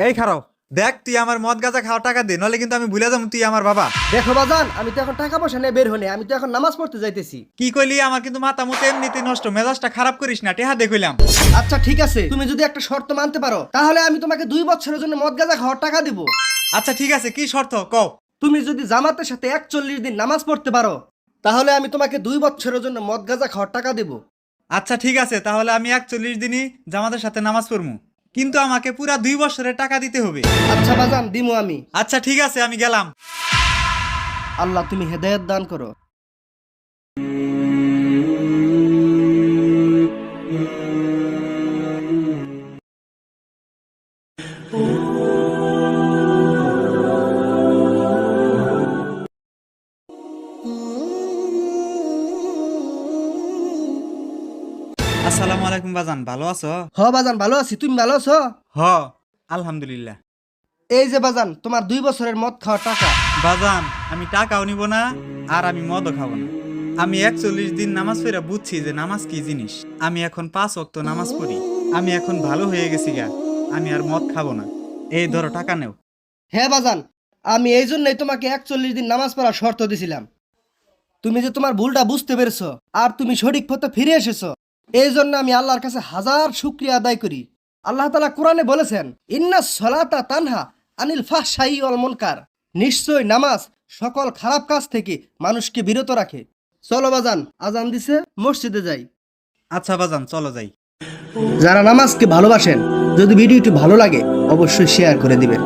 এই খারাও, দেখ তুই আমার মদ গাঁজা খাওয়া টাকা দে, নলে কিন্তু আমি ভুলে যাবো তুই আমার বাবা। দেখো বাজান, আমি তো এখন টাকা পয়সা নিয়ে বের হলে, আমি তো এখন নামাজ পড়তে যাইতেছি। কি কইলি? আমার কিন্তু মাথা মতো এমনিতেই নষ্ট, মেজাজটা খারাপ করিস না, টেহা দেখইলাম। আচ্ছা ঠিক আছে, তুমি যদি একটা শর্ত মানতে পারো তাহলে আমি তোমাকে 2 বছরের জন্য মদ গাঁজা খাওয়ার টাকা দিব। আচ্ছা ঠিক আছে, কি শর্ত কও? তুমি যদি জামাতের সাথে 41 দিন নামাজ পড়তে পারো তাহলে আমি তোমাকে 2 বছরের জন্য মদ গাঁজা খাওয়ার টাকা দেব। আচ্ছা ঠিক আছে, তাহলে আমি 41 দিনই জামাতের সাথে নামাজ পড়মু, কিন্তু আমাকে পুরা 2 বছরের টাকা দিতে হবে। আচ্ছা বাজান, দিমু আমি। আচ্ছা ঠিক আছে, আমি গেলাম। আল্লাহ তুমি হেদায়েত দান করো। আসসালামু আলাইকুম বাজান, ভালো আছো? হ বাজান, ভালো আছি, তুমি ভালো আছো? হ, আলহামদুলিল্লাহ। এই যে বাজান, তোমার 2 বছরের মদ খাওয়ার টাকা। বাজান, আমি টাকাও নিব না আর আমি মদও খাবো না। আমি 41 দিন নামাজ পড়া বুঝছি যে নামাজ কি জিনিস। আমি এখন 5 ওয়াক্ত নামাজ পড়ি। আমি এখন ভালো হয়ে গেছি গা, আমি আর মদ খাবো না। এই ধরো টাকা নেও। হ্যাঁ বাজান, আমি এই জন্যই তোমাকে 41 দিন নামাজ পড়ার শর্ত দিছিলাম। তুমি যে তোমার ভুলটা বুঝতে পেরেছো আর তুমি সঠিক পথে ফিরে এসেছো, এই জন্য আমি আল্লাহর কাছে হাজার শুকরিয়া আদায় করি। আল্লাহ তাআলা কোরআনে বলেছেন, ইন্না সলাতা তানহা আনিল ফাহশাই ওয়াল মুনকার। নিশ্চয় নামাজ সকল খারাপ কাজ থেকে মানুষকে বিরত রাখে। চলো বাজান, আজান দিছে, মসজিদে যাই। আচ্ছা বাজান, চলো যাই। যারা নামাজকে ভালোবাসেন, যদি ভিডিওটি ভালো লাগে অবশ্যই শেয়ার করে দিবেন।